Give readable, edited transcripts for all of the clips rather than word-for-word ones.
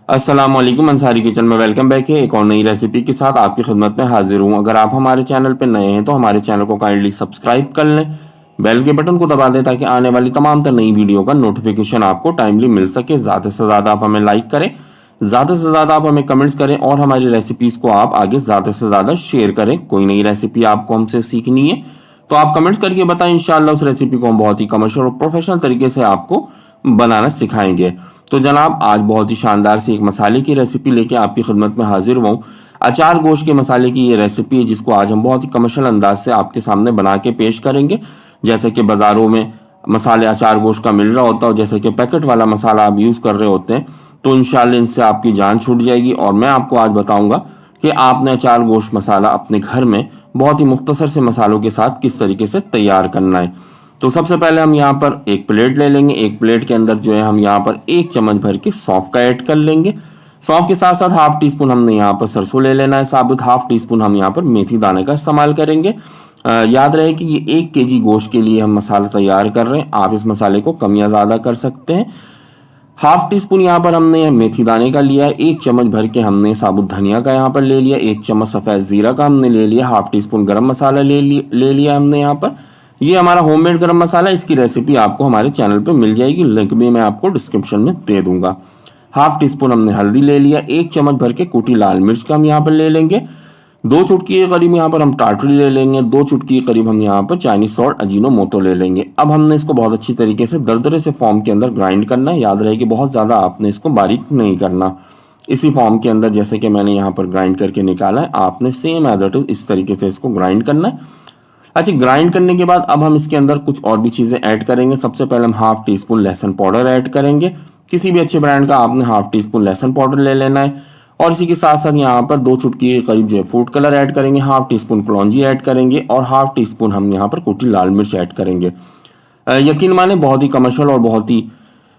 अस्सलाम वालेकुम, अंसारी किचन में वेलकम बैक है। एक और नई रेसिपी के साथ आपकी खिदमत में हाजिर हूँ। अगर आप हमारे चैनल पर नए हैं तो हमारे चैनल को काइंडली सब्सक्राइब कर लें, बेल के बटन को दबा दें ताकि आने वाली तमाम तर नई वीडियो का नोटिफिकेशन आपको टाइमली मिल सके। ज़्यादा से ज़्यादा आप हमें लाइक करें, ज़्यादा से ज़्यादा आप हमें कमेंट्स करें और हमारी रेसिपीज़ को आप आगे ज़्यादा से ज़्यादा शेयर करें। कोई नई रेसिपी आपको हमसे सीखनी है तो आप कमेंट्स करके बताएं। इंशाल्लाह उस रेसिपी को हम बहुत ही कमर्शियल और प्रोफेशनल तरीके से आपको बनाना सिखाएंगे। तो जनाब, आज बहुत ही शानदार सी एक मसाले की रेसिपी लेके आपकी खिदमत में हाजिर हुआ हूँ। अचार गोश्त के मसाले की ये रेसिपी है जिसको आज हम बहुत ही कमर्शियल अंदाज से आपके सामने बना के पेश करेंगे। जैसे कि बाज़ारों में मसाले अचार गोश्त का मिल रहा होता है, जैसे कि पैकेट वाला मसाला आप यूज़ कर रहे होते हैं, तो इंशाल्लाह इनसे आपकी जान छूट जाएगी। और मैं आपको आज बताऊंगा कि आपने अचार गोश्त मसाला अपने घर में बहुत ही मुख्तसर से मसालों के साथ किस तरीके से तैयार करना है। तो सबसे पहले हम यहाँ पर एक प्लेट ले लेंगे। एक प्लेट के अंदर जो है हम यहाँ पर 1 चम्मच भर के सौंफ का ऐड कर लेंगे। सौंफ के साथ साथ हाफ टी स्पून हमने यहाँ पर सरसों ले लेना है साबुत। हाफ टी स्पून हम यहाँ पर मेथी दाने का इस्तेमाल करेंगे। याद रहे कि ये 1 kg गोश्त के लिए हम मसाला तैयार कर रहे हैं। आप इस मसाले को कम या ज़्यादा कर सकते हैं। हाफ टी स्पून यहाँ पर हमने मेथी दाने का लिया है। 1 चम्मच भर के हमने साबुत धनिया का यहाँ पर ले लिया। 1 चम्मच सफ़ेद ज़ीरा का हमने ले लिया। हाफ टी स्पून गर्म मसाला ले लिया हमने यहाँ पर। ये हमारा होममेड गरम मसाला, इसकी रेसिपी आपको हमारे चैनल पे मिल जाएगी, लिंक भी मैं आपको डिस्क्रिप्शन में दे दूंगा। हाफ टी स्पून हमने हल्दी ले लिया। 1 चम्मच भर के कुटी लाल मिर्च का हम यहाँ पर ले लेंगे। 2 चुटकी के करीब यहाँ पर हम टाटरी ले लेंगे। 2 चुटकी के करीब हम यहाँ पर चाइनीज सॉल्ट अजीनो मोतो ले लेंगे। अब हमने इसको बहुत अच्छी तरीके से दरदरे से फॉर्म के अंदर ग्राइंड करना है। याद रहे कि बहुत ज़्यादा आपने इसको बारीक नहीं करना। इसी फॉर्म के अंदर जैसे कि मैंने यहाँ पर ग्राइंड करके निकाला है, आपने सेम एज इट इज इस तरीके से इसको ग्राइंड करना है। अच्छा, ग्राइंड करने के बाद अब हम इसके अंदर कुछ और भी चीज़ें ऐड करेंगे। सबसे पहले हम हाफ टी स्पून लहसुन पाउडर ऐड करेंगे। किसी भी अच्छे ब्रांड का आपने हाफ टी स्पून लहसुन पाउडर ले लेना है। और इसी के साथ साथ यहाँ पर 2 चुटकी के करीब जो है फूड कलर ऐड करेंगे। हाफ टी स्पून कलौंजी ऐड करेंगे और हाफ टी स्पून हम यहाँ पर कुटी लाल मिर्च ऐड करेंगे। यकीन माने बहुत ही कमर्शियल और बहुत ही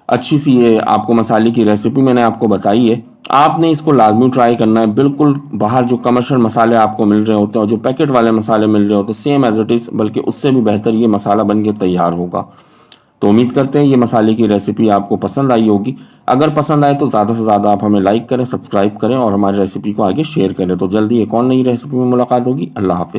अच्छी सी ये आपको मसाले की रेसिपी मैंने आपको बताई है। आपने इसको लाजमी ट्राई करना है। बिल्कुल बाहर जो कमर्शियल मसाले आपको मिल रहे होते हैं और जो पैकेट वाले मसाले मिल रहे होते हैं, सेम एज इट इज़, बल्कि उससे भी बेहतर ये मसाला बन के तैयार होगा। तो उम्मीद करते हैं ये मसाले की रेसिपी आपको पसंद आई होगी। अगर पसंद आए तो ज़्यादा से ज़्यादा आप हमें लाइक करें, सब्सक्राइब करें और हमारी रेसिपी को आगे शेयर करें। तो जल्दी एक और नई रेसिपी में मुलाकात होगी। अल्लाह हाफिज़।